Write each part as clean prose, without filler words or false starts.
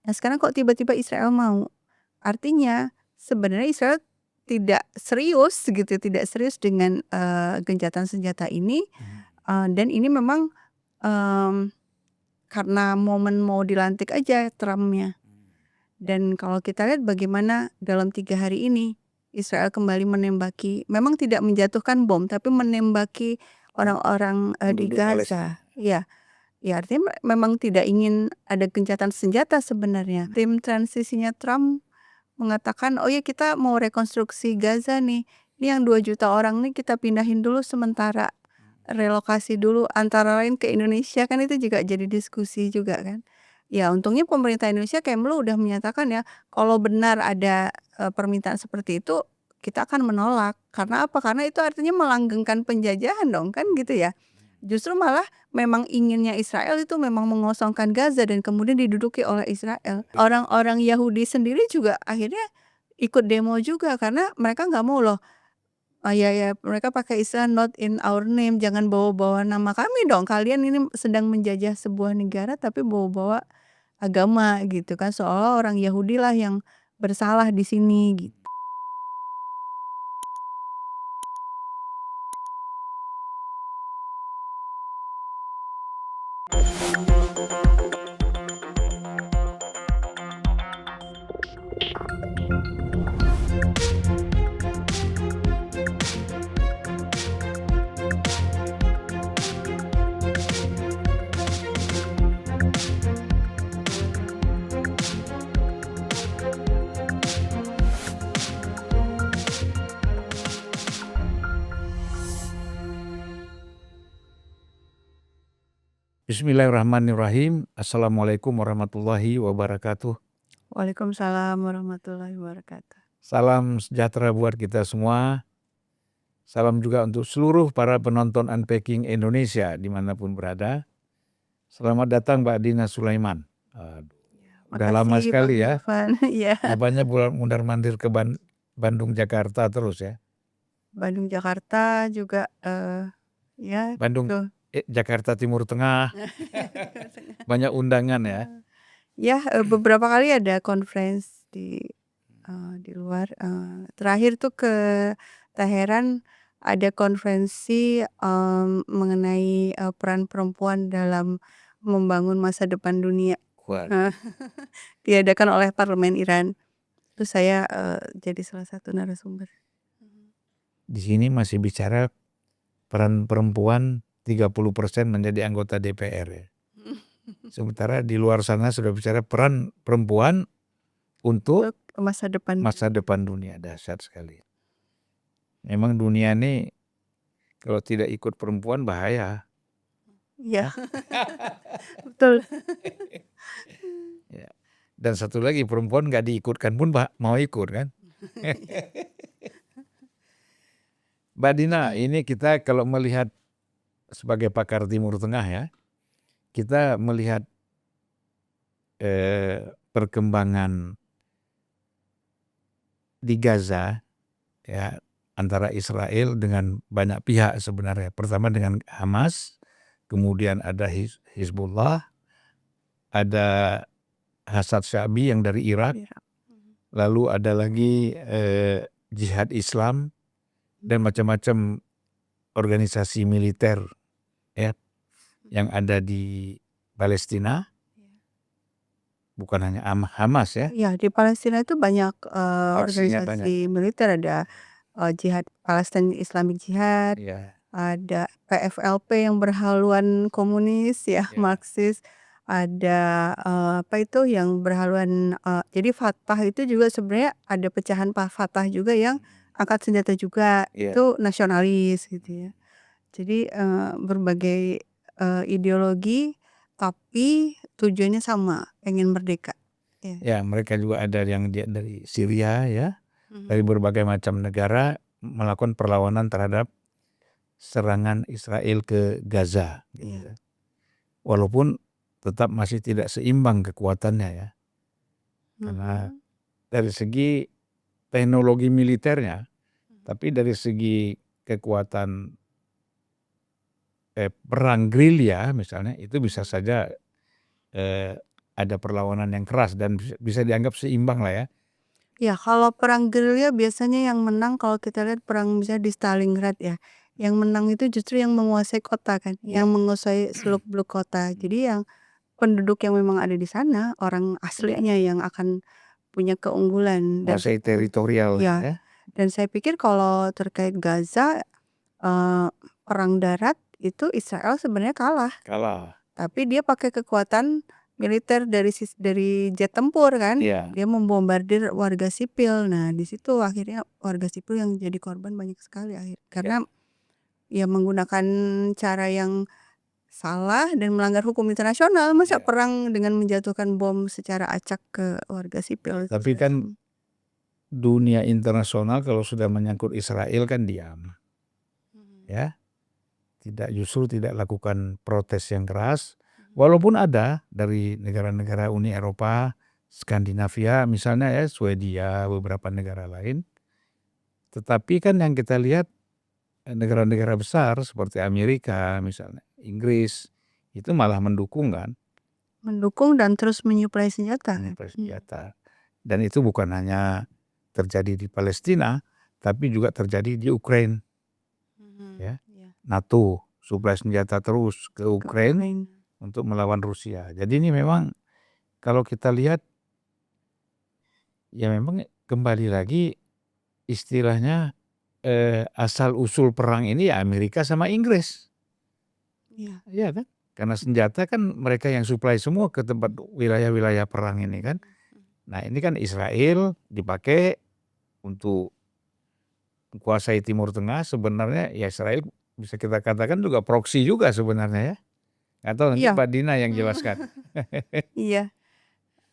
Nah sekarang kok tiba-tiba Israel mau? Artinya sebenarnya Israel tidak serius gitu, tidak serius dengan, gencatan senjata ini, dan ini memang, mmm, karena momen mau dilantik aja Trump-nya. Dan kalau kita lihat bagaimana dalam 3 hari ini Israel kembali menembaki, memang tidak menjatuhkan bom, tapi menembaki orang-orang, di Penduduk Palestina. Gaza. Iya, ya artinya memang tidak ingin ada gencatan senjata sebenarnya. Tim transisinya Trump mengatakan, "Oh ya kita mau rekonstruksi Gaza nih, ini yang 2 juta orang nih kita pindahin dulu sementara, relokasi dulu antara lain ke Indonesia," kan itu juga jadi diskusi juga kan. Ya untungnya pemerintah Indonesia Kemlu udah menyatakan ya, kalau benar ada, permintaan seperti itu, kita akan menolak. Karena apa? Karena itu artinya melanggengkan penjajahan dong, kan gitu ya. Justru malah memang inginnya Israel itu memang mengosongkan Gaza dan kemudian diduduki oleh Israel. Orang-orang Yahudi sendiri juga akhirnya ikut demo juga karena mereka nggak mau loh, ya mereka pakai istilah "not in our name", jangan bawa-bawa nama kami dong, kalian ini sedang menjajah sebuah negara tapi bawa-bawa agama gitu kan, seolah orang Yahudi lah yang bersalah di sini gitu. Bismillahirrahmanirrahim. Assalamualaikum warahmatullahi wabarakatuh. Waalaikumsalam warahmatullahi wabarakatuh. Salam sejahtera buat kita semua. Salam juga untuk seluruh para penonton Unpacking Indonesia dimanapun berada. Selamat datang Mbak Dina Sulaiman. Udah lama Makasih Bang sekali ya. Irfan. Iya. Rupanya mundar-mandir ke Bandung, Jakarta terus ya. Bandung, Jakarta juga, ya Bandung, tuh. Jakarta Timur Tengah. Banyak undangan ya. Ya, beberapa kali ada conference di luar, terakhir tuh ke Teheran ada konferensi, mengenai, peran perempuan dalam membangun masa depan dunia. Waduh. Diadakan oleh parlemen Iran. Terus saya, jadi salah satu narasumber. Di sini masih bicara peran perempuan 30% menjadi anggota DPR ya. Sementara di luar sana sudah bicara peran perempuan untuk masa depan dunia. Dahsyat sekali. Memang dunia ini kalau tidak ikut perempuan bahaya. Iya. Betul. Ya. Dan satu lagi perempuan nggak diikutkan pun mau ikut kan. Mbak Dina, ini kita kalau melihat sebagai pakar Timur Tengah ya, kita melihat perkembangan di Gaza ya, antara Israel dengan banyak pihak sebenarnya. Pertama dengan Hamas, kemudian ada Hizbullah, ada Hasad Syabi yang dari Irak, lalu ada lagi Jihad Islam dan macam-macam organisasi militer ya yang ada di Palestina. Bukan hanya Hamas ya. Iya, di Palestina itu banyak, Aksinya organisasi militer, ada, Jihad Palestine Islamic Jihad, ya. ada PFLP yang berhaluan komunis ya, Marxis, ada, apa itu yang berhaluan, jadi Fatah itu juga sebenarnya ada pecahan Fatah juga yang angkat senjata juga, itu nasionalis gitu ya. Jadi, berbagai, ideologi tapi tujuannya sama, pengen merdeka. Ya, mereka juga ada yang dari Syria ya, dari berbagai macam negara melakukan perlawanan terhadap serangan Israel ke Gaza. Gitu. Walaupun tetap masih tidak seimbang kekuatannya ya. Karena dari segi teknologi militernya, tapi dari segi kekuatan perang gerilya misalnya itu bisa saja ada perlawanan yang keras dan bisa dianggap seimbang lah ya. Ya, kalau perang gerilya biasanya yang menang kalau kita lihat perang misalnya di Stalingrad ya, yang menang itu justru yang menguasai kota kan, yang menguasai seluk-beluk kota. Jadi yang penduduk yang memang ada di sana, orang aslinya yang akan punya keunggulan dan Menguasai teritorial ya, ya. dan saya pikir kalau terkait Gaza, perang darat itu Israel sebenarnya kalah, Kalah. tapi dia pakai kekuatan militer dari jet tempur kan, Iya. dia membombardir warga sipil. Nah, di situ akhirnya warga sipil yang jadi korban banyak sekali karena ya menggunakan cara yang salah dan melanggar hukum internasional. Masa Ya. perang dengan menjatuhkan bom secara acak ke warga sipil. Tapi kan dunia internasional kalau sudah menyangkut Israel kan diam. Ya. Justru tidak lakukan protes yang keras. Walaupun ada dari negara-negara Uni Eropa, Skandinavia misalnya ya, Swedia, beberapa negara lain. Tetapi kan yang kita lihat negara-negara besar seperti Amerika misalnya, Inggris, itu malah mendukung kan. Mendukung dan terus menyuplai senjata. Senjata. Dan itu bukan hanya terjadi di Palestina, tapi juga terjadi di Ukraina. Ya. NATO suplai senjata terus ke Ukraina untuk melawan Rusia. Jadi ini memang kalau kita lihat ya memang kembali lagi istilahnya asal usul perang ini ya Amerika sama Inggris. Iya kan? Karena senjata kan mereka yang suplai semua ke tempat wilayah-wilayah perang ini kan. Nah ini kan Israel dipakai untuk menguasai Timur Tengah, sebenarnya ya Israel bisa kita katakan juga proksi juga sebenarnya ya. Atau nanti Mbak Dina yang jelaskan. Iya.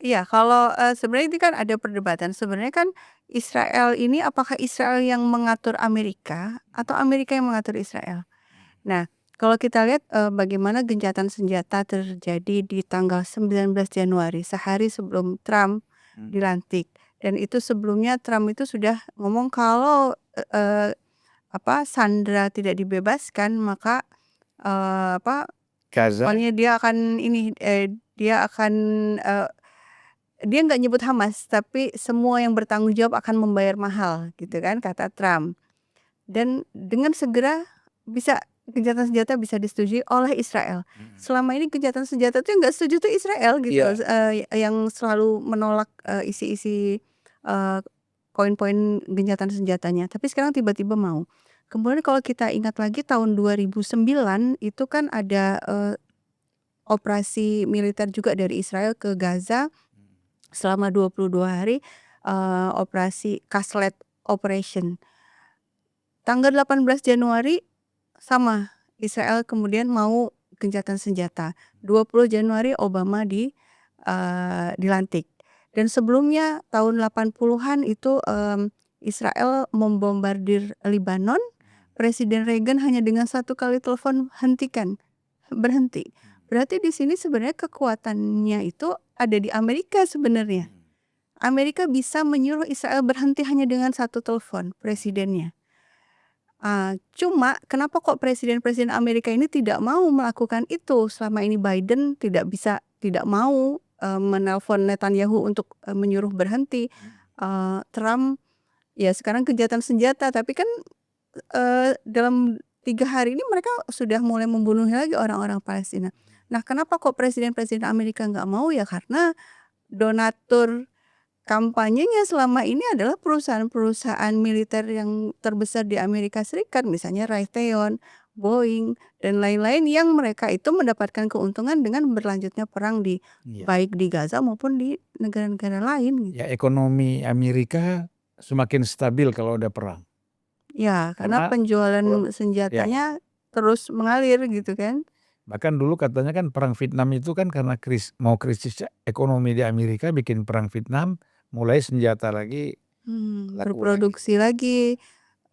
Iya, kalau, sebenarnya ini kan ada perdebatan. Sebenarnya kan Israel ini apakah Israel yang mengatur Amerika atau Amerika yang mengatur Israel? Nah, kalau kita lihat, bagaimana gencatan senjata terjadi di tanggal 19 Januari, sehari sebelum Trump dilantik. Dan itu sebelumnya Trump itu sudah ngomong kalau, sandera tidak dibebaskan maka, Gaza. pokoknya dia akan dia akan, dia nggak nyebut Hamas, tapi semua yang bertanggung jawab akan membayar mahal gitu kan, kata Trump. Dan dengan segera gencatan senjata bisa disetujui oleh Israel. Selama ini gencatan senjata itu yang nggak setuju tuh Israel gitu, yang selalu menolak, isi-isi, poin-poin gencatan senjatanya. Tapi sekarang tiba-tiba mau. Kemudian kalau kita ingat lagi tahun 2009 itu kan ada, operasi militer juga dari Israel ke Gaza selama 22 hari, operasi Kaslet Operation. Tanggal 18 Januari sama, Israel kemudian mau gencatan senjata. 20 Januari Obama dilantik. Dan sebelumnya tahun 80-an itu, Israel membombardir Lebanon, Presiden Reagan hanya dengan 1 kali telepon berhenti. Berarti di sini sebenarnya kekuatannya itu ada di Amerika sebenarnya. Amerika bisa menyuruh Israel berhenti hanya dengan 1 telepon presidennya. Cuma kenapa kok presiden-presiden Amerika ini tidak mau melakukan itu? Selama ini Biden tidak mau, menelpon Netanyahu untuk, menyuruh berhenti. Trump ya sekarang gencatan senjata, tapi kan, dalam 3 hari ini mereka sudah mulai membunuh lagi orang-orang Palestina. Nah, kenapa kok presiden-presiden Amerika nggak mau? Ya karena donatur kampanyenya selama ini adalah perusahaan-perusahaan militer yang terbesar di Amerika Serikat, misalnya Raytheon, Boeing, dan lain-lain yang mereka itu mendapatkan keuntungan dengan berlanjutnya perang baik di Gaza maupun di negara-negara lain. Ya ekonomi Amerika semakin stabil kalau ada perang. Ya, karena penjualan senjatanya terus mengalir gitu kan. Bahkan dulu katanya kan perang Vietnam itu kan karena krisis ekonomi di Amerika bikin perang Vietnam, mulai senjata lagi Berproduksi lagi,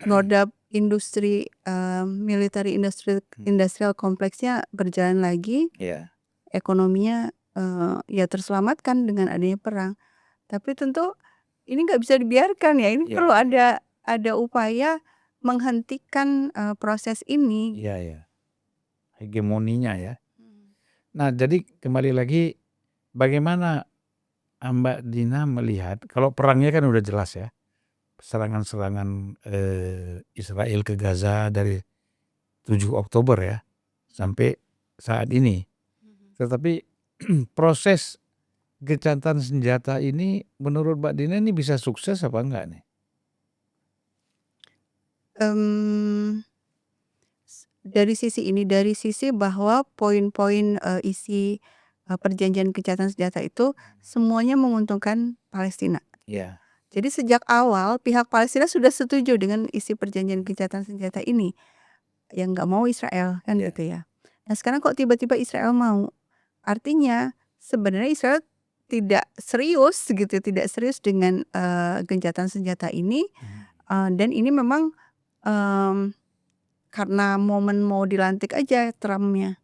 roda industri, industrial kompleksnya berjalan lagi. Ekonominya, ya terselamatkan dengan adanya perang. Tapi tentu ini nggak bisa dibiarkan ya, ini perlu ada upaya menghentikan, proses ini. Hegemoninya ya. Nah jadi kembali lagi bagaimana Mbak Dina melihat kalau perangnya kan udah jelas ya, serangan-serangan Israel ke Gaza dari 7 Oktober ya sampai saat ini. Tetapi proses gencatan senjata ini menurut Mbak Dina ini bisa sukses apa enggak nih? Dari sisi ini, dari sisi bahwa poin-poin, isi, perjanjian gencatan senjata itu semuanya menguntungkan Palestina. Iya. Jadi sejak awal pihak Palestina sudah setuju dengan isi perjanjian gencatan senjata ini, yang nggak mau Israel, kan Iya. gitu ya. Nah sekarang kok tiba-tiba Israel mau, artinya sebenarnya Israel tidak serius gitu, tidak serius dengan, gencatan senjata ini, dan ini memang, mmm, karena momen mau dilantik aja Trump-nya.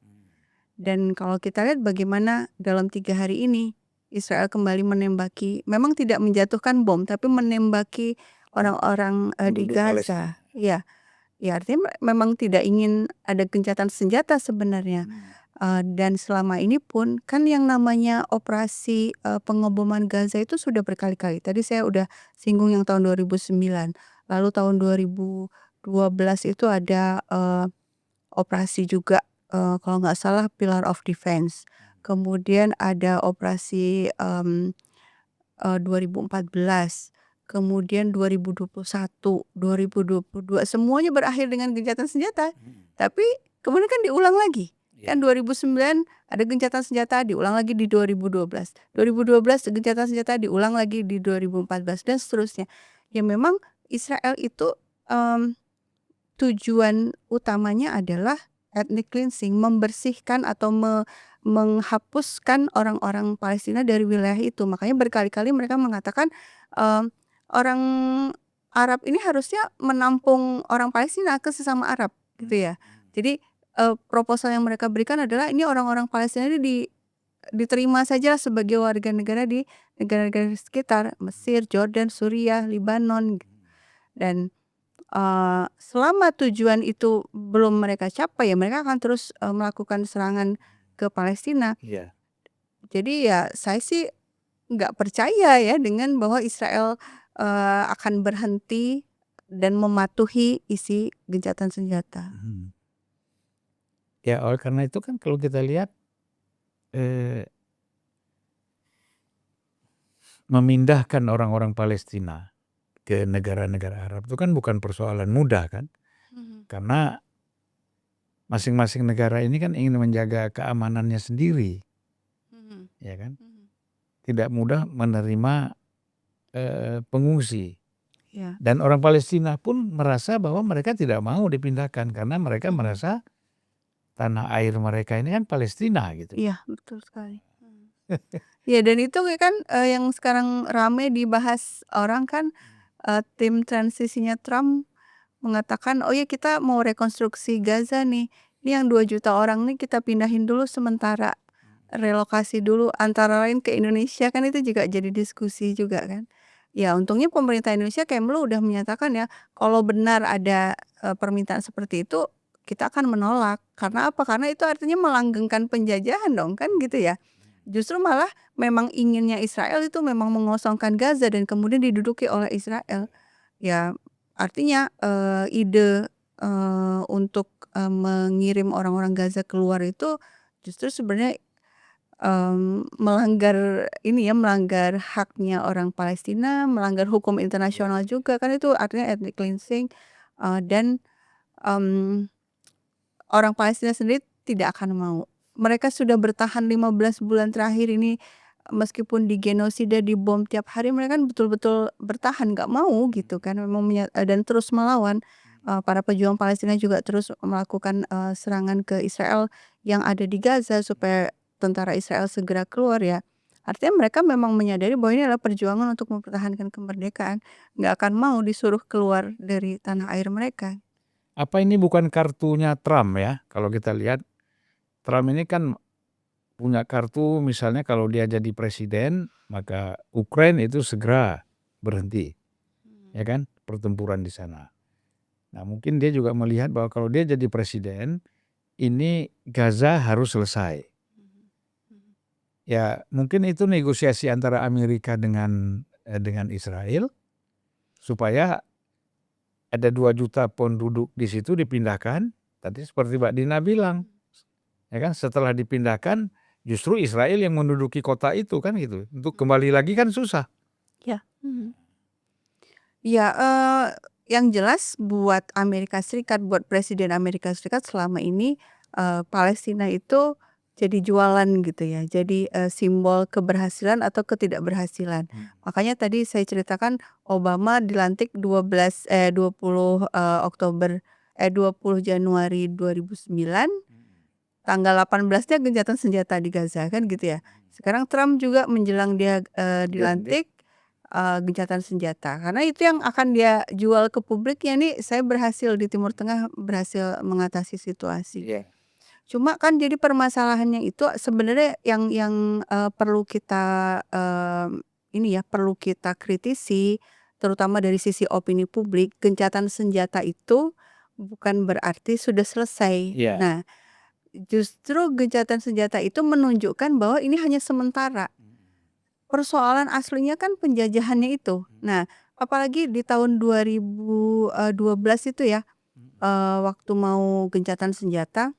Dan kalau kita lihat bagaimana dalam 3 hari ini Israel kembali menembaki, memang tidak menjatuhkan bom, tapi menembaki orang-orang, di Penduduk Palestina. Gaza. Iya, ya artinya memang tidak ingin ada gencatan senjata sebenarnya. Dan selama ini pun kan yang namanya operasi, pengeboman Gaza itu sudah berkali-kali. Tadi saya udah singgung yang tahun 2009, lalu tahun 2012 itu ada, operasi juga, kalau nggak salah Pillar of Defense. Kemudian ada operasi, 2014, kemudian 2021, 2022, semuanya berakhir dengan gencatan senjata. Tapi kemudian kan diulang lagi. Kan 2009 ada gencatan senjata, diulang lagi di 2012. 2012 gencatan senjata, diulang lagi di 2014 dan seterusnya. Ya memang Israel itu, tujuan utamanya adalah ethnic cleansing, membersihkan atau menghapuskan orang-orang Palestina dari wilayah itu. Makanya berkali-kali mereka mengatakan, orang Arab ini harusnya menampung orang Palestina ke sesama Arab, gitu ya. Jadi, proposal yang mereka berikan adalah ini orang-orang Palestina ini diterima saja sebagai warga negara di negara-negara sekitar, Mesir, Jordan, Suriah, Libanon, dan selama tujuan itu belum mereka capai, ya mereka akan terus, melakukan serangan ke Palestina. Iya. Jadi ya saya sih nggak percaya ya dengan bahwa Israel, akan berhenti dan mematuhi isi gencatan senjata. Ya oleh karena itu kan kalau kita lihat, memindahkan orang-orang Palestina ke negara-negara Arab itu kan bukan persoalan mudah kan, karena masing-masing negara ini kan ingin menjaga keamanannya sendiri, ya kan. Tidak mudah menerima, pengungsi. Ya. Dan orang Palestina pun merasa bahwa mereka tidak mau dipindahkan karena mereka merasa tanah air mereka ini kan Palestina gitu. Iya, betul sekali. Ya dan itu kan, yang sekarang rame dibahas orang kan, tim transisinya Trump mengatakan, "Oh ya kita mau rekonstruksi Gaza nih, ini yang 2 juta orang nih kita pindahin dulu sementara, relokasi dulu antara lain ke Indonesia," kan itu juga jadi diskusi juga kan. Ya untungnya pemerintah Indonesia Kemlu udah menyatakan ya, kalau benar ada, permintaan seperti itu, kita akan menolak. Karena apa? Karena itu artinya melanggengkan penjajahan dong, kan gitu ya. Justru malah memang inginnya Israel itu memang mengosongkan Gaza dan kemudian diduduki oleh Israel. Ya artinya, ide, untuk, mengirim orang-orang Gaza keluar itu justru sebenarnya, melanggar ini ya, melanggar haknya orang Palestina, melanggar hukum internasional juga, kan itu artinya ethnic cleansing, dan, mmm, orang Palestina sendiri tidak akan mau. Mereka sudah bertahan 15 bulan terakhir ini, meskipun digenosida, dibom tiap hari, mereka kan betul-betul bertahan, nggak mau gitu kan, memang dan terus melawan. Para pejuang Palestina juga terus melakukan, serangan ke Israel yang ada di Gaza supaya tentara Israel segera keluar ya. Artinya mereka memang menyadari bahwa ini adalah perjuangan untuk mempertahankan kemerdekaan, nggak akan mau disuruh keluar dari tanah air mereka. Apa ini bukan kartunya Trump ya? Kalau kita lihat, Trump ini kan punya kartu misalnya kalau dia jadi presiden, maka Ukraina itu segera berhenti, ya kan, pertempuran di sana. Nah mungkin dia juga melihat bahwa kalau dia jadi presiden, ini Gaza harus selesai. Ya mungkin itu negosiasi antara Amerika dengan Israel supaya ada 2 juta penduduk di situ dipindahkan. Tadi seperti Mbak Dina bilang, ya kan, setelah dipindahkan justru Israel yang menduduki kota itu kan gitu. Untuk kembali lagi kan susah. Ya. Ya, yang jelas buat Amerika Serikat, buat Presiden Amerika Serikat selama ini, Palestina itu jadi jualan gitu ya. Jadi, simbol keberhasilan atau ketidakberhasilan. Makanya tadi saya ceritakan Obama dilantik 20 Oktober 20 Januari 2009, tanggal 18-nya gencatan senjata di Gaza kan gitu ya. Sekarang Trump juga menjelang dia, dilantik, gencatan senjata. Karena itu yang akan dia jual ke publiknya, nih saya berhasil di Timur Tengah, berhasil mengatasi situasi. Iya. Cuma kan jadi permasalahannya itu sebenarnya yang perlu kita, ini ya, perlu kita kritisi, terutama dari sisi opini publik, gencatan senjata itu bukan berarti sudah selesai. Iya. Nah, justru gencatan senjata itu menunjukkan bahwa ini hanya sementara. Persoalan aslinya kan penjajahannya itu. Nah, apalagi di tahun 2012 itu ya, waktu mau gencatan senjata,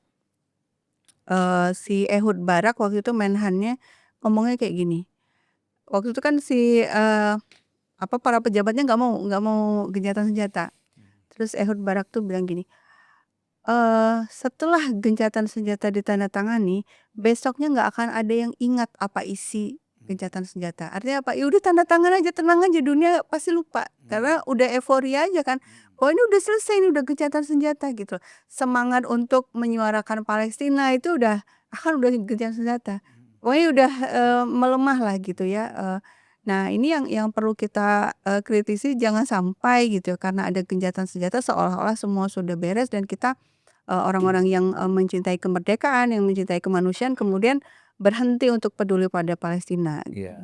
si Ehud Barak waktu itu Menhan-nya ngomongnya kayak gini. Waktu itu kan para pejabatnya nggak mau gencatan senjata. Terus Ehud Barak tuh bilang gini, "Setelah gencatan senjata ditandatangani, besoknya nggak akan ada yang ingat apa isi gencatan senjata." Artinya apa? Ya udah tanda tangan aja, tenang aja, dunia pasti lupa. Karena udah euforia aja kan, "Oh ini udah selesai, ini udah gencatan senjata," gitu. Semangat untuk menyuarakan Palestina itu udah gencatan senjata. Pokoknya udah, melemah lah gitu ya, nah ini yang perlu kita, kritisi, jangan sampai gitu ya, karena ada gencatan senjata seolah-olah semua sudah beres dan kita, orang-orang yang, mencintai kemerdekaan, yang mencintai kemanusiaan kemudian berhenti untuk peduli pada Palestina gitu. Iya.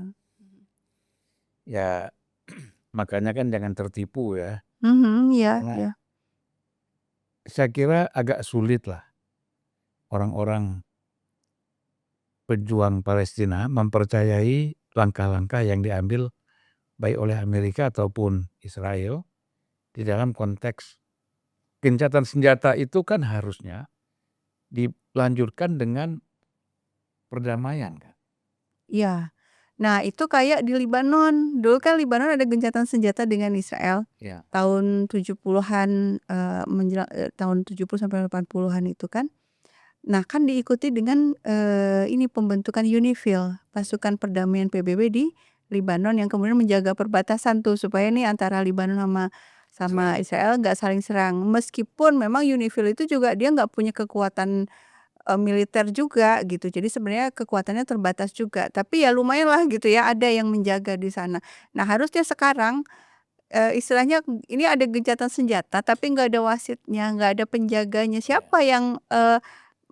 Ya makanya kan jangan tertipu ya. Iya, Karena iya. saya kira agak sulit lah orang-orang pejuang Palestina mempercayai langkah-langkah yang diambil baik oleh Amerika ataupun Israel di dalam konteks gencatan senjata itu kan harusnya dilanjutkan dengan perdamaian kan. Iya. Nah itu kayak di Libanon, dulu kan Libanon ada gencatan senjata dengan Israel Ya. tahun 70-an, menjelang, tahun 70 sampai 80-an itu kan. Nah kan diikuti dengan, ini pembentukan UNIFIL, pasukan perdamaian PBB di Libanon yang kemudian menjaga perbatasan tuh supaya nih antara Libanon sama Israel nggak saling serang. Meskipun memang UNIFIL itu juga dia nggak punya kekuatan, militer juga gitu. Jadi sebenarnya kekuatannya terbatas juga, tapi ya lumayanlah gitu ya ada yang menjaga di sana. Nah harusnya sekarang, istilahnya ini ada gencatan senjata tapi nggak ada wasitnya, nggak ada penjaganya. Siapa yang,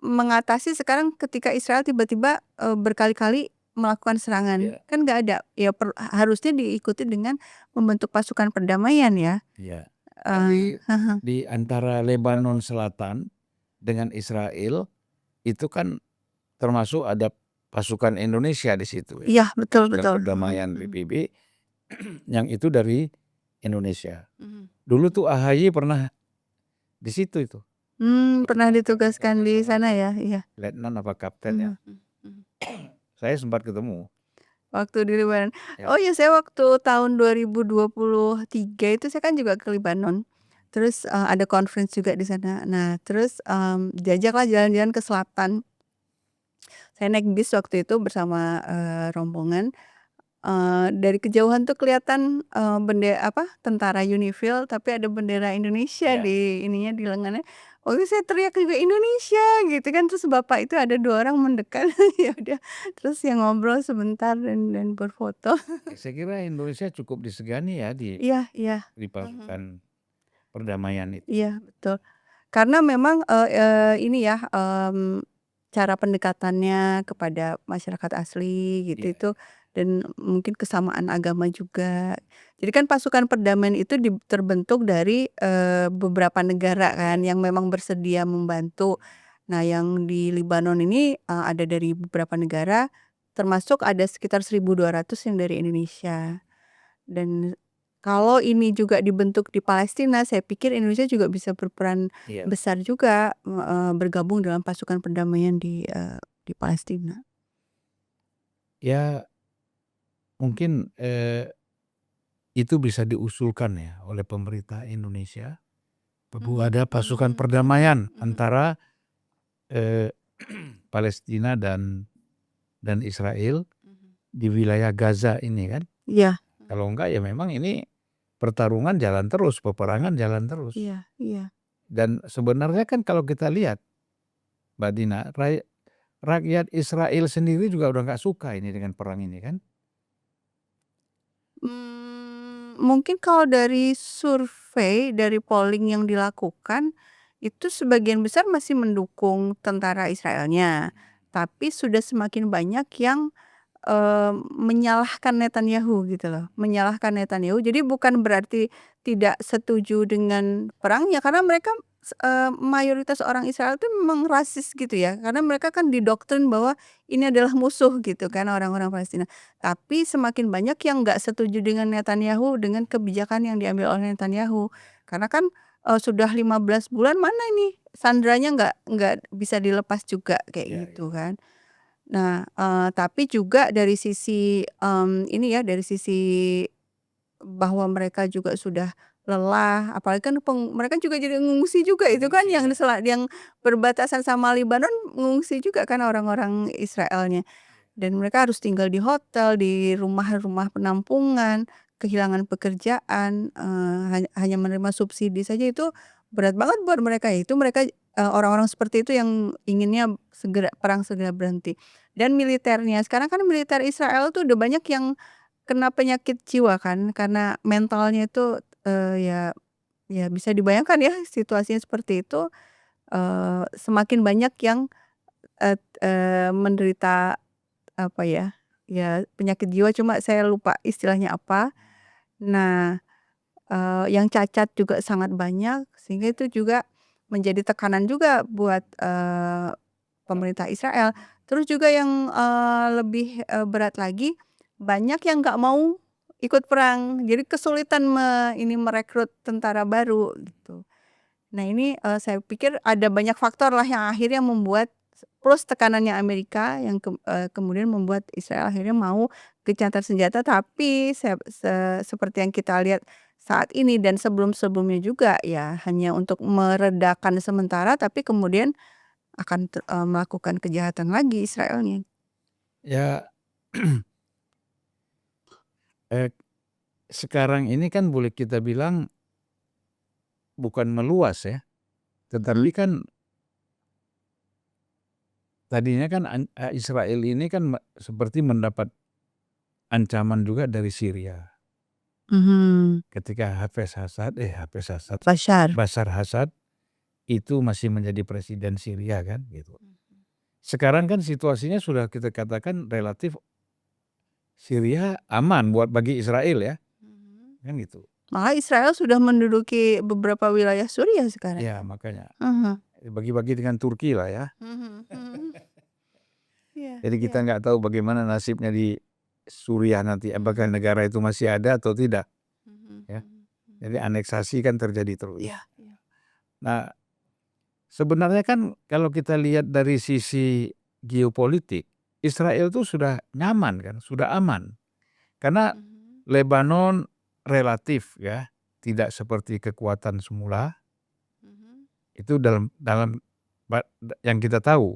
mengatasi sekarang ketika Israel tiba-tiba, berkali-kali melakukan serangan? Iya. Kan nggak ada. Ya harusnya diikuti dengan membentuk pasukan perdamaian ya. Iya. Tapi Heeh. di antara Lebanon Selatan dengan Israel itu kan termasuk ada pasukan Indonesia di situ ya. Iya, betul Pasukan betul. perdamaian PBB yang itu dari Indonesia. Dulu tuh AHY pernah di situ itu. Pernah ditugaskan di sana ya? Iya. Letnan apa kapten ya. Saya sempat ketemu. Waktu di Libanon. Ya. Oh ya, saya waktu tahun 2023 itu saya kan juga ke Libanon. Terus, ada conference juga di sana. Nah terus, diajaklah jalan-jalan ke selatan. Saya naik bis waktu itu bersama, rombongan, dari kejauhan tuh kelihatan, tentara UNIFIL tapi ada bendera Indonesia Ya. di ininya, di lengannya. Waktu itu saya teriak juga, "Indonesia!" gitu kan, terus bapak itu ada 2 orang mendekat, ya udah, terus ya ngobrol sebentar dan berfoto. Saya kira Indonesia cukup disegani ya di Iya iya. pasukan perdamaian itu. Iya, betul. Karena memang, ini ya, cara pendekatannya kepada masyarakat asli gitu Iya. itu dan mungkin kesamaan agama juga. Jadi kan pasukan perdamaian itu terbentuk dari, beberapa negara kan yang memang bersedia membantu. Nah yang di Libanon ini, ada dari beberapa negara, termasuk ada sekitar 1.200 yang dari Indonesia. Dan kalau ini juga dibentuk di Palestina, saya pikir Indonesia juga bisa berperan Iya. besar juga, bergabung dalam pasukan perdamaian di Palestina. Ya mungkin, itu bisa diusulkan ya oleh pemerintah Indonesia, bahwa ada pasukan perdamaian antara, Palestina dan Israel di wilayah Gaza ini kan. Iya. Kalau enggak ya memang ini pertarungan jalan terus, peperangan jalan terus. Iya iya. Dan sebenarnya kan kalau kita lihat, Mbak Dina, rakyat Israel sendiri juga udah nggak suka ini dengan perang ini kan. Mungkin kalau dari survei, dari polling yang dilakukan, itu sebagian besar masih mendukung tentara Israelnya. Tapi sudah semakin banyak yang, menyalahkan Netanyahu gitu loh, menyalahkan Netanyahu. Jadi bukan berarti tidak setuju dengan perangnya, karena mereka mayoritas orang Israel itu memang rasis gitu ya, karena mereka kan didoktrin bahwa ini adalah musuh gitu kan, orang-orang Palestina. Tapi semakin banyak yang nggak setuju dengan Netanyahu, dengan kebijakan yang diambil oleh Netanyahu. Karena kan, sudah 15 bulan mana ini sandranya nggak bisa dilepas juga Iya kayak iya. gitu kan. Nah, tapi juga dari sisi, ini ya, dari sisi bahwa mereka juga sudah lelah, apalagi kan mereka juga jadi ngungsi juga itu kan Mengungsi yang ya. yang berbatasan sama Lebanon ngungsi juga kan orang-orang Israelnya. Dan mereka harus tinggal di hotel, di rumah-rumah penampungan, kehilangan pekerjaan, hanya menerima subsidi saja itu berat banget buat mereka ya. Itu mereka, orang-orang seperti itu yang inginnya perang segera berhenti. Dan militernya, sekarang kan militer Israel tuh udah banyak yang kena penyakit jiwa kan, karena mentalnya itu, ya ya bisa dibayangkan ya situasinya seperti itu, semakin banyak yang, menderita apa ya, ya penyakit jiwa cuma saya lupa istilahnya apa. Nah, yang cacat juga sangat banyak sehingga itu juga menjadi tekanan juga buat, pemerintah Israel. Terus juga yang, lebih, berat lagi, banyak yang nggak mau ikut perang. Jadi kesulitan merekrut tentara baru gitu. Nah ini, saya pikir ada banyak faktor lah yang akhirnya membuat plus tekanannya Amerika yang kemudian membuat Israel akhirnya mau gencatan senjata, tapi seperti yang kita lihat saat ini dan sebelum-sebelumnya juga ya hanya untuk meredakan sementara, tapi kemudian akan melakukan kejahatan lagi Israelnya. Ya, sekarang ini kan boleh kita bilang bukan meluas ya, tetapi kan tadinya kan Israel ini kan seperti mendapat ancaman juga dari Syria. Ketika Bashar. Bashar Assad itu masih menjadi presiden Syria kan gitu. Sekarang kan situasinya sudah kita katakan relatif Syria aman bagi Israel ya, kan gitu. Malah Israel sudah menduduki beberapa wilayah Suriah sekarang. Ya makanya, Mhm. bagi-bagi dengan Turki lah ya. Iya Jadi iya. kita nggak tahu bagaimana nasibnya di Suriah nanti, apakah negara itu masih ada atau tidak ya. Jadi aneksasi kan terjadi terus. Iya iya. Nah, sebenarnya kan kalau kita lihat dari sisi geopolitik, Israel itu sudah nyaman kan, sudah aman. Karena Lebanon relatif ya, tidak seperti kekuatan semula, itu dalam yang kita tahu.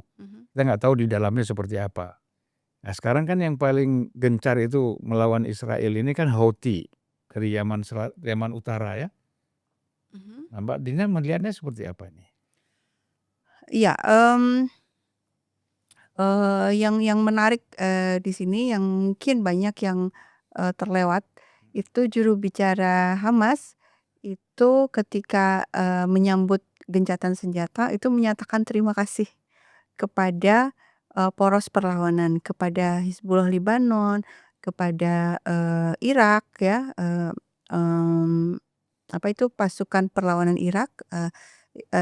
Kita nggak tahu di dalamnya seperti apa. Nah sekarang kan yang paling gencar itu melawan Israel ini kan Houthi dari Yaman Utara ya. Nah, Mbak Dina melihatnya seperti apa ini? Iya, yang menarik, di sini yang mungkin banyak yang, terlewat, itu juru bicara Hamas, itu ketika, menyambut gencatan senjata itu menyatakan terima kasih kepada, poros perlawanan, kepada Hizbullah Lebanon, kepada, Irak ya, apa itu, pasukan perlawanan Irak,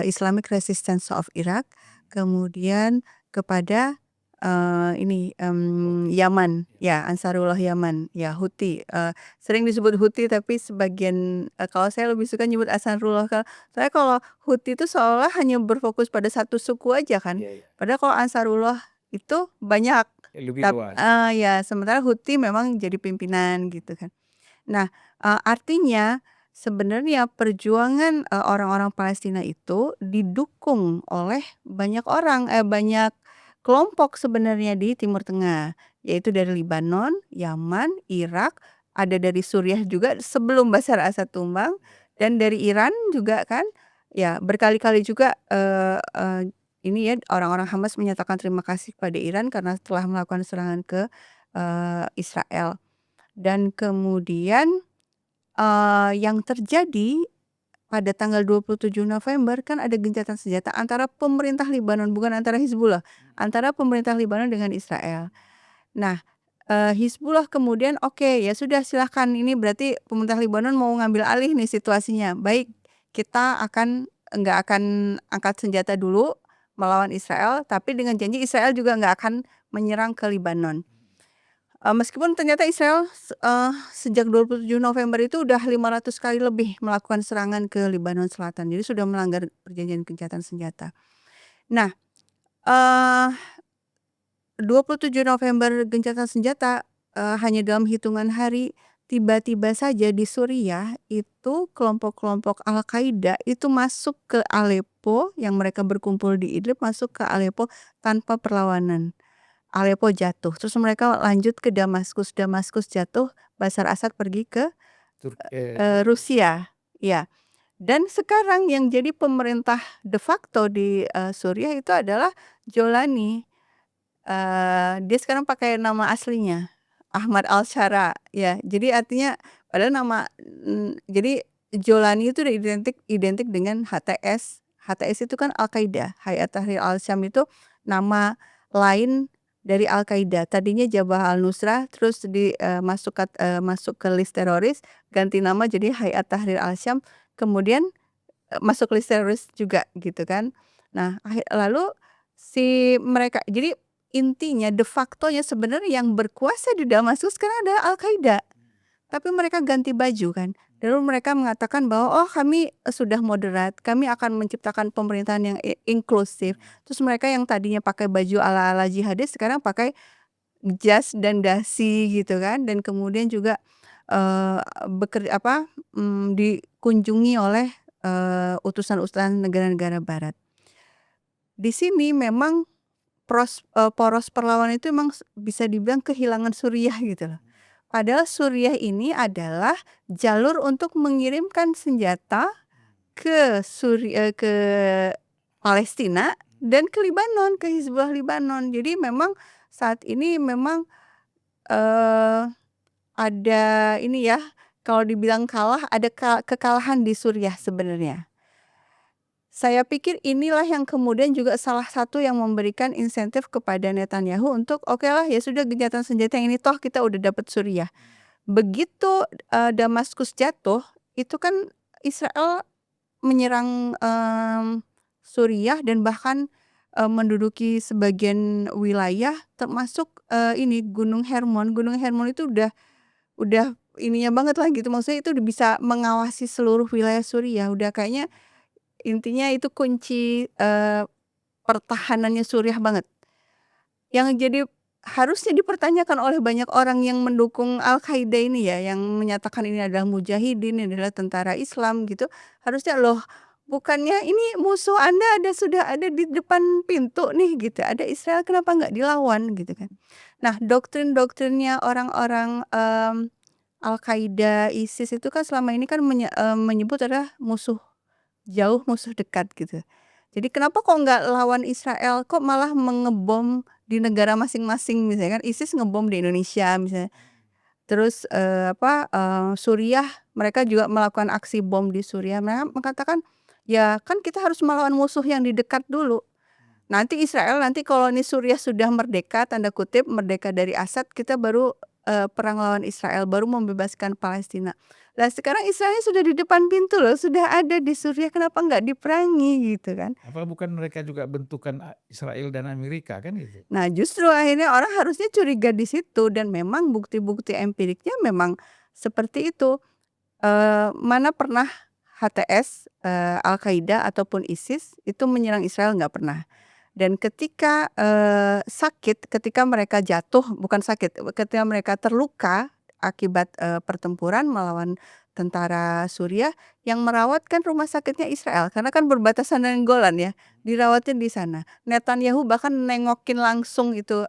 Islamic Resistance of Iraq, kemudian kepada, Yaman, ya Ansarullah Yaman, ya Houthi, sering disebut Houthi tapi sebagian kalau saya lebih suka nyebut Ansarullah soalnya kalau Houthi itu seolah hanya berfokus pada satu suku aja kan, Iya, iya. padahal kalau Ansarullah itu banyak, Lebih luas. ya sementara Houthi memang jadi pimpinan gitu kan. Nah, artinya sebenarnya perjuangan, orang-orang Palestina itu didukung oleh banyak orang, banyak kelompok sebenarnya di Timur Tengah, yaitu dari Libanon, Yaman, Irak, ada dari Suriah juga sebelum Bashar Assad tumbang, dan dari Iran juga kan. Ya berkali-kali juga, ini ya orang-orang Hamas menyatakan terima kasih kepada Iran karena telah melakukan serangan ke, Israel. Dan kemudian, yang terjadi pada tanggal 27 November kan ada gencatan senjata antara pemerintah Libanon, bukan antara Hizbullah, antara pemerintah Libanon dengan Israel. Nah, Hizbullah kemudian oke, ya sudah silahkan, ini berarti pemerintah Libanon mau ngambil alih nih situasinya. Baik, kita nggak akan angkat senjata dulu melawan Israel, tapi dengan janji Israel juga nggak akan menyerang ke Libanon. Meskipun ternyata Israel sejak 27 November itu udah 500 kali lebih melakukan serangan ke Libanon Selatan, jadi sudah melanggar perjanjian gencatan senjata. Nah, 27 November gencatan senjata, hanya dalam hitungan hari, tiba-tiba saja di Suriah itu kelompok-kelompok Al-Qaeda itu masuk ke Aleppo, yang mereka berkumpul di Idlib, masuk ke Aleppo tanpa perlawanan. Aleppo jatuh, terus mereka lanjut ke Damaskus, Damaskus jatuh, Bashar Assad pergi ke, Rusia, ya. Dan sekarang yang jadi pemerintah de facto di, Suriah itu adalah Jolani, dia sekarang pakai nama aslinya, Ahmad al-Shara, ya. Jadi artinya padahal jadi Jolani itu udah identik identik dengan HTS, HTS itu kan Al-Qaeda, Hayat Tahrir al-Syam itu nama lain dari Al-Qaeda. Tadinya Jabhah al-Nusrah, terus masuk ke list teroris, ganti nama jadi Hayat Tahrir al-Syam, kemudian, masuk list teroris juga gitu kan. Nah, lalu mereka jadi intinya de factonya sebenarnya yang berkuasa di Damaskus sekarang adalah Al-Qaeda. Tapi mereka ganti baju kan. Lalu mereka mengatakan bahwa, "Oh kami, sudah moderat, kami akan menciptakan pemerintahan yang inklusif." Terus mereka yang tadinya pakai baju ala-ala jihadis sekarang pakai jas dan dasi gitu kan, dan kemudian juga, eee, dikunjungi oleh, utusan-utusan negara-negara barat. Di sini memang poros perlawanan itu memang bisa dibilang kehilangan Suriah gitu loh. Padahal Suriah ini adalah jalur untuk mengirimkan senjata ke Palestina dan ke Libanon, ke Hizbullah Libanon. Jadi memang saat ini memang, eee, ada ini ya, kalau dibilang kalah, ada kekalahan di Suriah sebenarnya. Saya pikir inilah yang kemudian juga salah satu yang memberikan insentif kepada Netanyahu untuk, "Oke lah, ya sudah gencatan senjata yang ini, toh kita udah dapat Suriah." Begitu, Damaskus jatuh, itu kan Israel menyerang, Suriah dan bahkan, menduduki sebagian wilayah termasuk, ini Gunung Hermon. Gunung Hermon itu udah ininya banget lah gitu, maksudnya itu udah bisa mengawasi seluruh wilayah Suriah, udah kayaknya intinya itu kunci, pertahanannya Suriah banget. Yang jadi harusnya dipertanyakan oleh banyak orang yang mendukung Al-Qaeda ini ya, yang menyatakan ini adalah mujahidin, ini adalah tentara Islam gitu, harusnya, "Loh, bukannya ini musuh Anda sudah ada di depan pintu nih," gitu, "ada Israel, kenapa nggak dilawan?" Gitu kan. Nah, doktrin-doktrinnya orang-orang, Al-Qaeda, ISIS itu kan selama ini kan menyebut adalah musuh jauh, musuh dekat gitu. Jadi kenapa kok nggak lawan Israel, kok malah mengebom di negara masing-masing, misalnya kan ISIS ngebom di Indonesia misalnya. Terus, Suriah mereka juga melakukan aksi bom di Suriah. Mereka mengatakan, "Ya kan kita harus melawan musuh yang di dekat dulu. Nanti Israel, nanti kalau ini Suriah sudah merdeka, tanda kutip, merdeka dari Assad, kita baru perang lawan Israel, baru membebaskan Palestina. Lah sekarang Israelnya sudah di depan pintu loh, sudah ada di Suriah, kenapa nggak diperangi gitu kan. Apa bukan mereka juga bentukan Israel dan Amerika kan gitu? Nah justru akhirnya orang harusnya curiga di situ, dan memang bukti-bukti empiriknya memang seperti itu. Mana pernah HTS, Al-Qaeda ataupun ISIS itu menyerang Israel, nggak pernah. Dan ketika sakit, ketika mereka jatuh, bukan sakit, ketika mereka terluka akibat pertempuran melawan tentara Suriah, yang merawat kan rumah sakitnya Israel, karena kan berbatasan dengan Golan ya, dirawatnya di sana. Netanyahu bahkan nengokin langsung itu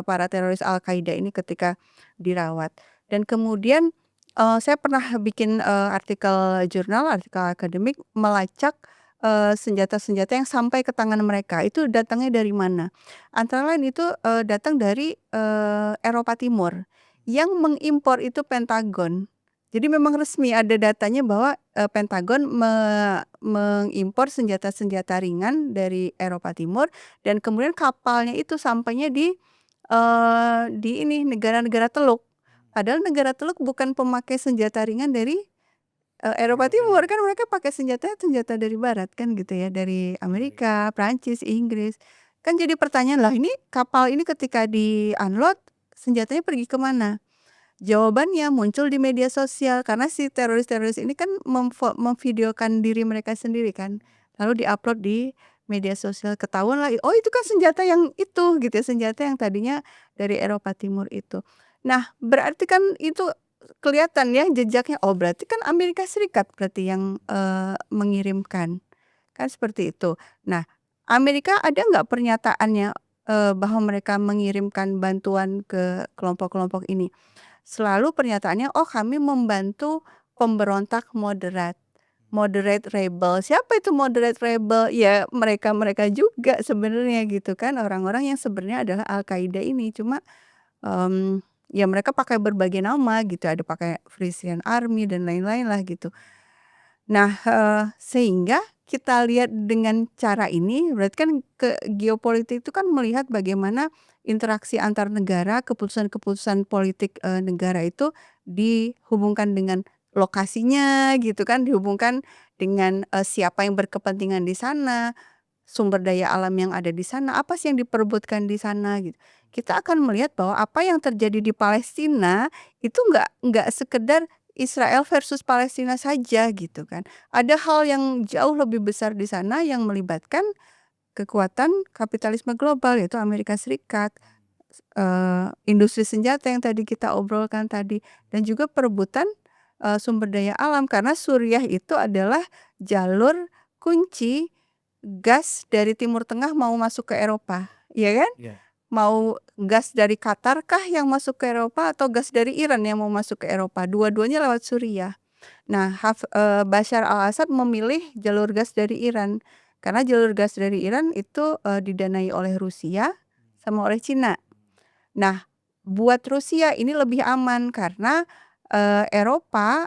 para teroris Al-Qaeda ini ketika dirawat. Dan kemudian saya pernah bikin artikel jurnal, artikel akademik melacak senjata-senjata yang sampai ke tangan mereka itu datangnya dari mana. Antara lain itu datang dari Eropa Timur, yang mengimpor itu Pentagon. Jadi memang resmi ada datanya bahwa Pentagon mengimpor senjata-senjata ringan dari Eropa Timur, dan kemudian kapalnya itu sampainya di ini negara-negara Teluk. Padahal negara Teluk bukan pemakai senjata ringan dari Eropa Timur, kan mereka pakai senjata dari barat kan gitu ya, dari Amerika, Prancis, Inggris. Kan jadi pertanyaan, lah ini kapal ini ketika di-unload senjatanya pergi ke mana? Jawabannya muncul di media sosial, karena si teroris-teroris ini kan memvideokan diri mereka sendiri kan, lalu di-upload di media sosial, ketahuan lah, oh itu kan senjata yang itu gitu ya, senjata yang tadinya dari Eropa Timur itu. Nah berarti kan itu kelihatan ya jejaknya, oh berarti kan Amerika Serikat berarti yang mengirimkan, kan seperti itu. Nah Amerika ada nggak pernyataannya bahwa mereka mengirimkan bantuan ke kelompok-kelompok ini? Selalu pernyataannya, oh kami membantu pemberontak moderate rebel. Siapa itu moderate rebel? Ya mereka-mereka juga sebenarnya gitu kan, orang-orang yang sebenarnya adalah Al-Qaeda ini, cuma ya mereka pakai berbagai nama gitu, ada pakai Free Syrian Army dan lain-lain lah gitu. Nah sehingga kita lihat dengan cara ini, berarti kan geopolitik itu kan melihat bagaimana interaksi antar negara, keputusan-keputusan politik negara itu dihubungkan dengan lokasinya gitu kan, dihubungkan dengan siapa yang berkepentingan di sana, sumber daya alam yang ada di sana, apa sih yang diperebutkan di sana gitu. Kita akan melihat bahwa apa yang terjadi di Palestina itu nggak sekedar Israel versus Palestina saja gitu kan. Ada hal yang jauh lebih besar di sana yang melibatkan kekuatan kapitalisme global, yaitu Amerika Serikat, industri senjata yang tadi kita obrolkan tadi, dan juga perebutan sumber daya alam, karena Suriah itu adalah jalur kunci gas dari Timur Tengah mau masuk ke Eropa, ya kan? Iya. Mau gas dari Qatar kah yang masuk ke Eropa, atau gas dari Iran yang mau masuk ke Eropa? Dua-duanya lewat Suriah. Nah, Bashar al-Assad memilih jalur gas dari Iran, karena jalur gas dari Iran itu didanai oleh Rusia sama oleh Cina. Nah, buat Rusia ini lebih aman karena Eropa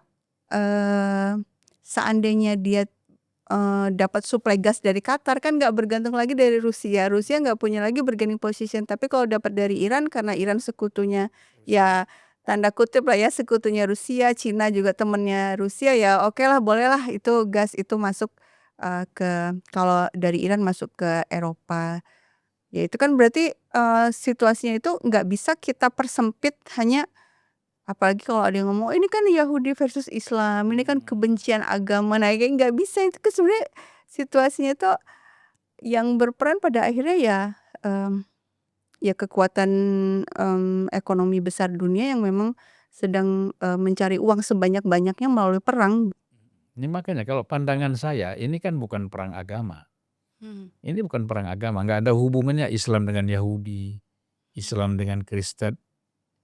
seandainya dia dapat suplai gas dari Qatar, kan nggak bergantung lagi dari Rusia. Rusia nggak punya lagi bargaining position. Tapi kalau dapat dari Iran, karena Iran sekutunya ya tanda kutip lah ya, sekutunya Rusia, Cina juga temennya Rusia, ya oke lah, bolehlah itu gas itu masuk kalau dari Iran masuk ke Eropa. Ya itu kan berarti situasinya itu nggak bisa kita persempit hanya, apalagi kalau ada yang ngomong, "Oh, ini kan Yahudi versus Islam, ini kan kebencian agama." Nah, kayak nggak bisa, itu kan sebenarnya situasinya tuh yang berperan pada akhirnya ya, ya kekuatan ekonomi besar dunia yang memang sedang mencari uang sebanyak-banyaknya melalui perang. Ini makanya kalau pandangan saya ini kan bukan perang agama. Ini bukan perang agama, nggak ada hubungannya Islam dengan Yahudi, Islam dengan Kristen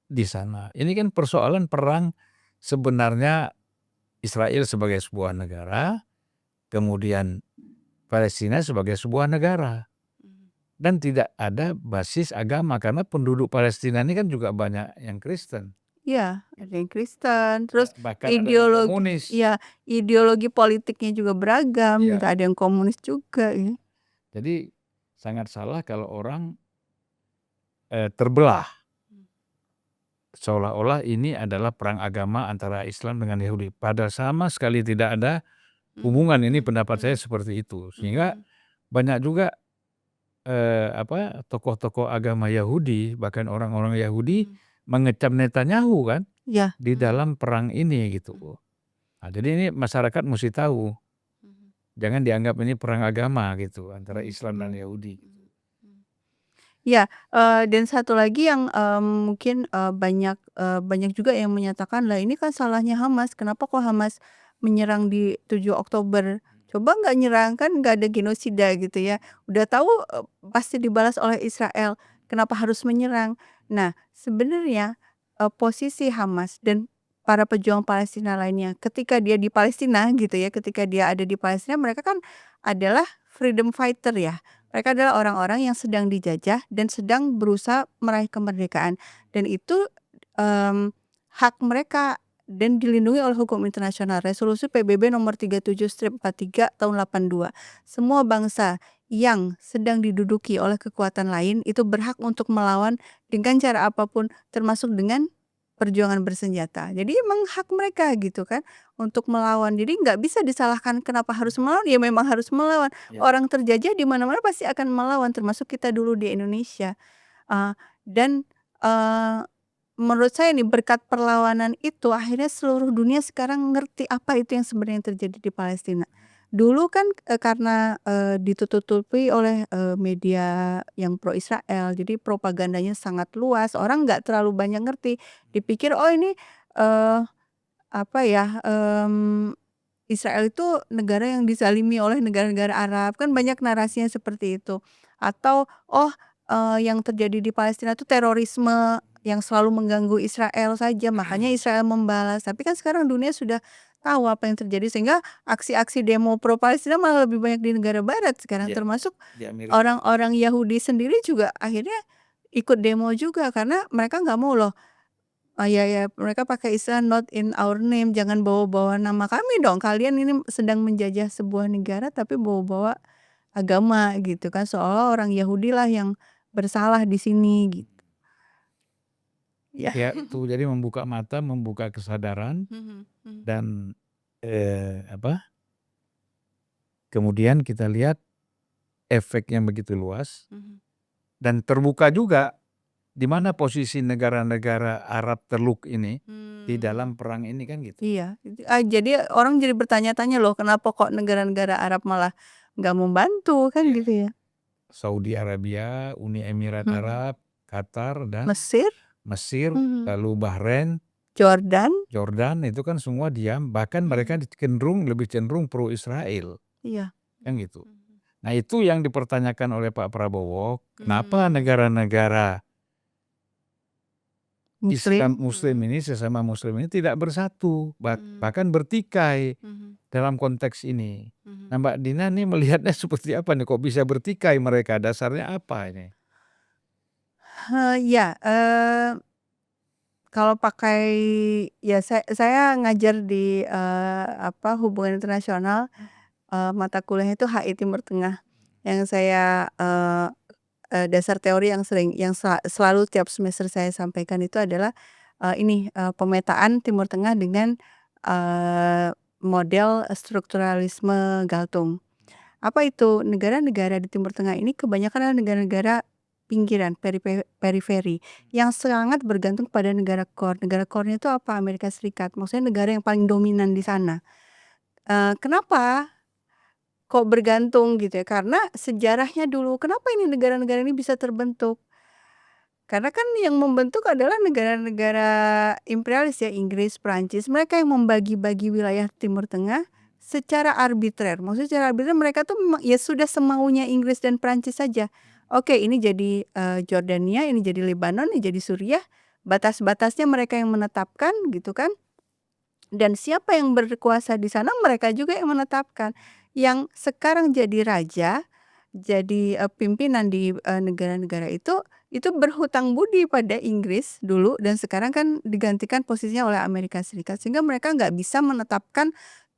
di sana. Ini kan persoalan perang sebenarnya Israel sebagai sebuah negara, kemudian Palestina sebagai sebuah negara. Dan tidak ada basis agama, karena penduduk Palestina ini kan juga banyak yang Kristen. Iya, ada yang Kristen, terus Bahkan ada yang komunis. ideologi politiknya juga beragam Iya. gitu, ada yang komunis juga ya. Jadi sangat salah kalau orang terbelah seolah-olah ini adalah perang agama antara Islam dengan Yahudi. Padahal sama sekali tidak ada hubungan. Ini pendapat saya seperti itu. Sehingga banyak juga tokoh-tokoh agama Yahudi, bahkan orang-orang Yahudi mengecam Netanyahu kan Ya, di dalam perang ini gitu. Nah, jadi ini masyarakat mesti tahu, jangan dianggap ini perang agama gitu antara Islam dan Yahudi. ya, dan satu lagi yang, mungkin, banyak juga yang menyatakan, "Lah ini kan salahnya Hamas, kenapa kok Hamas menyerang di 7 Oktober? Coba nggak nyerang, kan nggak ada genosida," gitu ya. Udah tahu, pasti dibalas oleh Israel, kenapa harus menyerang? Nah, sebenarnya, posisi Hamas dan para pejuang Palestina lainnya ketika dia di Palestina gitu ya, ketika dia ada di Palestina, mereka kan adalah freedom fighter ya. Mereka adalah orang-orang yang sedang dijajah dan sedang berusaha meraih kemerdekaan, dan itu, hak mereka dan dilindungi oleh hukum internasional. Resolusi PBB nomor 37/43 tahun 82. Semua bangsa yang sedang diduduki oleh kekuatan lain itu berhak untuk melawan dengan cara apapun, termasuk dengan perjuangan bersenjata. Jadi emang hak mereka gitu kan untuk melawan. Jadi nggak bisa disalahkan kenapa harus melawan, ya memang harus melawan. Ya. Orang terjajah di mana-mana pasti akan melawan, termasuk kita dulu di Indonesia. Dan, menurut saya nih berkat perlawanan itu akhirnya seluruh dunia sekarang ngerti apa itu yang sebenarnya terjadi di Palestina. Dulu kan, karena, ditutup-tutupi oleh, media yang pro Israel, jadi propagandanya sangat luas, orang nggak terlalu banyak ngerti. Dipikir, oh ini, eee, apa ya, Israel itu negara yang dizalimi oleh negara-negara Arab, kan banyak narasinya seperti itu. Atau, oh, yang terjadi di Palestina itu terorisme yang selalu mengganggu Israel saja, makanya Israel membalas. Tapi kan sekarang dunia sudah tahu apa yang terjadi, sehingga aksi-aksi demo pro Palestina malah lebih banyak di negara barat sekarang, Ya, termasuk di Amerika. orang-orang Yahudi sendiri juga akhirnya ikut demo juga, karena mereka nggak mau loh. Ya, mereka pakai istilah "not in our name", jangan bawa-bawa nama kami dong, kalian ini sedang menjajah sebuah negara tapi bawa-bawa agama gitu kan, seolah orang Yahudi lah yang bersalah di sini gitu. Ya. Ya itu jadi membuka mata, membuka kesadaran dan kemudian kita lihat efeknya begitu luas dan terbuka juga di mana posisi negara-negara Arab Teluk ini di dalam perang ini kan gitu. Iya, jadi orang jadi bertanya-tanya loh, kenapa kok negara-negara Arab malah nggak membantu kan Iya. gitu ya. Saudi Arabia, Uni Emirat Arab, Qatar dan Mesir, Mesir, lalu Bahrain, Jordan, itu kan semua diam, bahkan mereka lebih cenderung pro Israel, iya. kan gitu. Nah itu yang dipertanyakan oleh Pak Prabowo, kenapa negara-negara Islam Muslim ini, sesama Muslim ini tidak bersatu, bahkan bertikai dalam konteks ini. Nah Mbak Dina nih melihatnya seperti apa nih, kok bisa bertikai mereka, dasarnya apa ini? Ya, kalau pakai, ya saya ngajar di, hubungan internasional, mata kuliahnya itu HI Timur Tengah, yang saya, dasar teori yang selalu tiap semester saya sampaikan itu adalah, pemetaan Timur Tengah dengan, model strukturalisme Galtung. Apa itu? Negara-negara di Timur Tengah ini kebanyakan adalah negara-negara pinggiran, periferi, yang sangat bergantung pada negara core. Negara core-nya itu apa? Amerika Serikat, maksudnya negara yang paling dominan di sana. Kenapa kok bergantung gitu ya? Karena sejarahnya dulu, kenapa ini negara-negara ini bisa terbentuk? Karena kan yang membentuk adalah negara-negara imperialis ya, Inggris, Prancis, mereka yang membagi-bagi wilayah Timur Tengah secara arbitrer. Maksudnya secara arbitrer mereka tuh ya sudah semaunya Inggris dan Prancis saja. Oke, ini jadi, Jordania, ini jadi Lebanon, ini jadi Suriah, batas-batasnya mereka yang menetapkan gitu kan. Dan siapa yang berkuasa di sana mereka juga yang menetapkan. Yang sekarang jadi raja, jadi, pimpinan di, negara-negara itu berhutang budi pada Inggris dulu, dan sekarang kan digantikan posisinya oleh Amerika Serikat, sehingga mereka nggak bisa menetapkan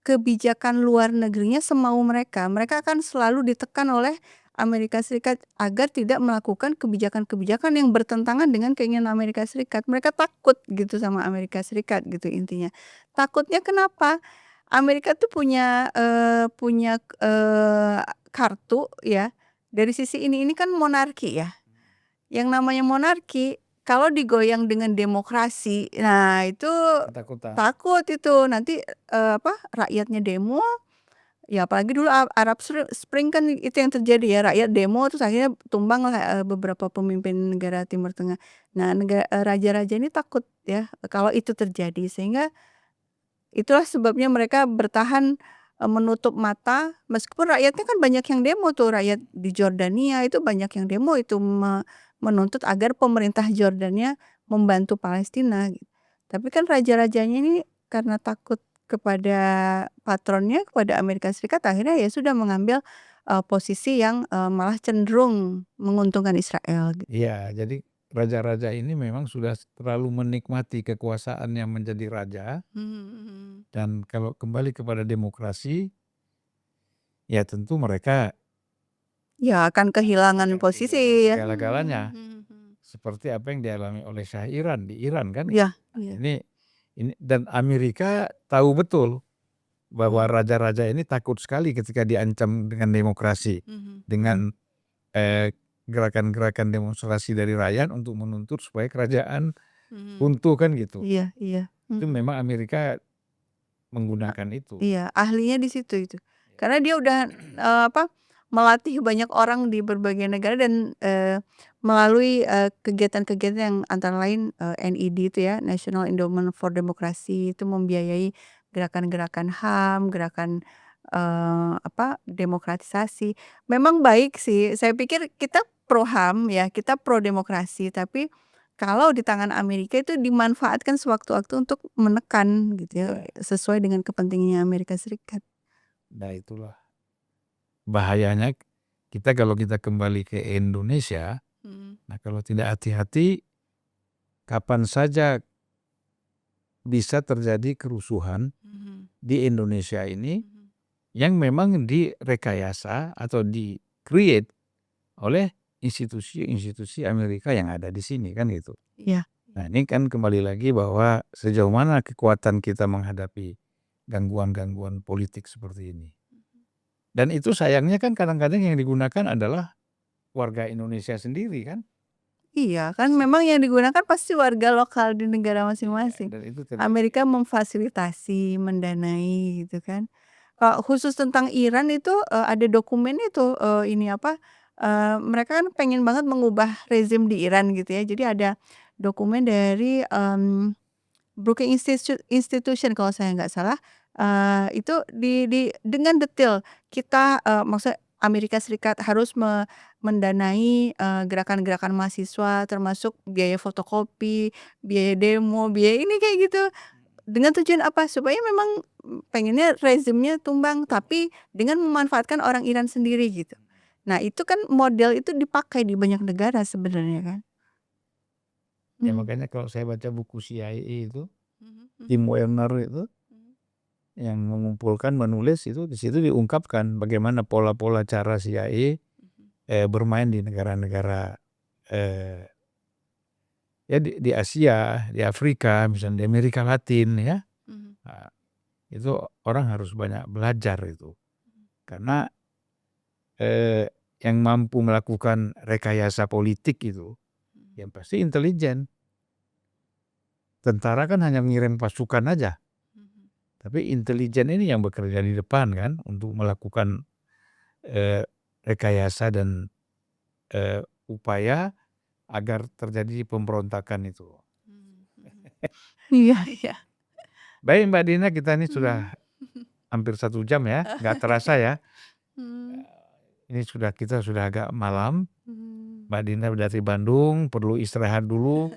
kebijakan luar negerinya semau mereka. Mereka akan selalu ditekan oleh Amerika Serikat agar tidak melakukan kebijakan-kebijakan yang bertentangan dengan keinginan Amerika Serikat. Mereka takut gitu sama Amerika Serikat gitu intinya. Takutnya kenapa? Amerika tuh punya kartu ya, dari sisi ini kan monarki ya. Yang namanya monarki kalau digoyang dengan demokrasi, nah itu Ketakutan. takut itu nanti, rakyatnya demo. Ya apalagi dulu Arab Spring kan itu yang terjadi ya, rakyat demo terus akhirnya tumbanglah, beberapa pemimpin negara Timur Tengah. Nah raja-raja ini takut ya kalau itu terjadi, sehingga itulah sebabnya mereka bertahan, menutup mata meskipun rakyatnya kan banyak yang demo tuh, rakyat di Jordania itu banyak yang demo itu menuntut agar pemerintah Jordania membantu Palestina gitu. Tapi kan raja-rajanya ini karena takut kepada patronnya, kepada Amerika Serikat, akhirnya ya sudah mengambil, posisi yang, malah cenderung menguntungkan Israel gitu. Iya, jadi raja-raja ini memang sudah terlalu menikmati kekuasaannya menjadi raja, dan kalau kembali kepada demokrasi, ya tentu mereka Ya akan kehilangan akan kehilangan posisi ya. segala-galanya. Seperti apa yang dialami oleh Shah Iran di Iran kan. Iya iya. Ini dan Amerika tahu betul bahwa Mhm. raja-raja ini takut sekali ketika diancam dengan demokrasi, dengan gerakan-gerakan demonstrasi dari rakyat untuk menuntut supaya kerajaan runtuh kan gitu. Iya iya. Itu memang Amerika menggunakan itu. Iya, ahlinya di situ itu. Karena dia udah, melatih banyak orang di berbagai negara dan, melalui, kegiatan-kegiatan yang antara lain, NED itu ya, National Endowment for Democracy itu membiayai gerakan-gerakan HAM, gerakan, demokratisasi. Memang baik sih, saya pikir kita pro HAM ya, kita pro demokrasi, tapi kalau di tangan Amerika itu dimanfaatkan sewaktu-waktu untuk menekan gitu ya, sesuai dengan kepentingannya Amerika Serikat. Nah itulah bahayanya kalau kita kembali ke Indonesia, nah kalau tidak hati-hati kapan saja bisa terjadi kerusuhan di Indonesia ini yang memang direkayasa atau di-create oleh institusi-institusi Amerika yang ada di sini kan gitu. Iya. Nah ini kan kembali lagi bahwa sejauh mana kekuatan kita menghadapi gangguan-gangguan politik seperti ini. Dan itu sayangnya kan kadang-kadang yang digunakan adalah warga Indonesia sendiri kan. Iya, kan memang yang digunakan pasti warga lokal di negara masing-masing. Dan itu Amerika memfasilitasi, mendanai gitu kan. Khusus tentang Iran itu, ada dokumennya tuh, mereka kan pengen banget mengubah rezim di Iran gitu ya. Jadi ada dokumen dari, Brookings Institution kalau saya nggak salah, itu dengan detail kita, maksudnya Amerika Serikat harus mendanai, gerakan-gerakan mahasiswa termasuk biaya fotokopi, biaya demo, biaya ini kayak gitu. Dengan tujuan apa? Supaya memang, pengennya rezimnya tumbang, tapi dengan memanfaatkan orang Iran sendiri gitu. Nah itu kan model itu dipakai di banyak negara sebenarnya kan. Ya makanya kalau saya baca buku CIA itu, Tim Mhm. Werner itu yang mengumpulkan, menulis itu di situ diungkapkan bagaimana pola-pola cara CIA bermain di negara-negara ya di Asia, di Afrika, misalnya di Amerika Latin ya. Nah, itu orang harus banyak belajar itu. Karena yang mampu melakukan rekayasa politik itu yang pasti intelijen. Tentara kan hanya mengirim pasukan aja. Tapi intelijen ini yang bekerja di depan kan untuk melakukan rekayasa dan upaya agar terjadi pemberontakan itu. Iya iya. Baik Mbak Dina, kita ini sudah hampir 1 jam ya, nggak terasa ya. Ini kita sudah agak malam. Mbak Dina dari Bandung, perlu istirahat dulu.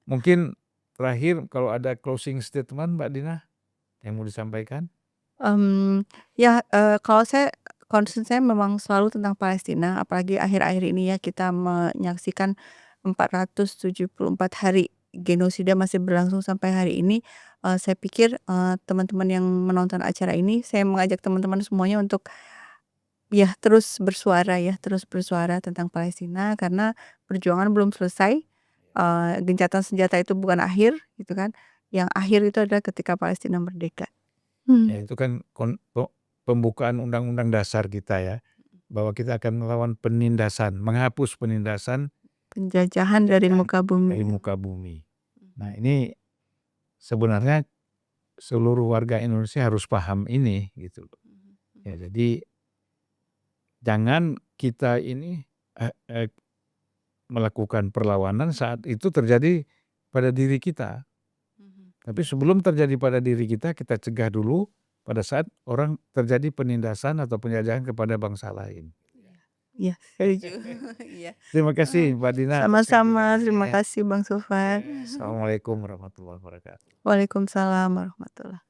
Mungkin terakhir kalau ada closing statement Mbak Dina yang mau disampaikan? Ya, kalau saya concern saya memang selalu tentang Palestina, apalagi akhir-akhir ini ya kita menyaksikan 474 hari genosida masih berlangsung sampai hari ini. Saya pikir, teman-teman yang menonton acara ini, saya mengajak teman-teman semuanya untuk ya terus bersuara tentang Palestina karena perjuangan belum selesai, gencatan senjata itu bukan akhir gitu kan, yang akhir itu adalah ketika Palestina merdeka. Ya itu kan pembukaan Undang-Undang Dasar kita ya, bahwa kita akan melawan penindasan, menghapus penindasan Penjajahan dari muka dari bumi. muka bumi. Nah ini sebenarnya seluruh warga Indonesia harus paham ini gitu. Ya jadi jangan kita ini melakukan perlawanan saat itu terjadi pada diri kita. Tapi sebelum terjadi pada diri kita cegah dulu pada saat orang terjadi penindasan atau penjajahan kepada bangsa lain. Iya, setuju. Iya. Terima kasih Mbak Dina. Sama-sama, terima kasih Bang Sofan. Assalamualaikum warahmatullahi wabarakatuh. Waalaikumsalam warahmatullahi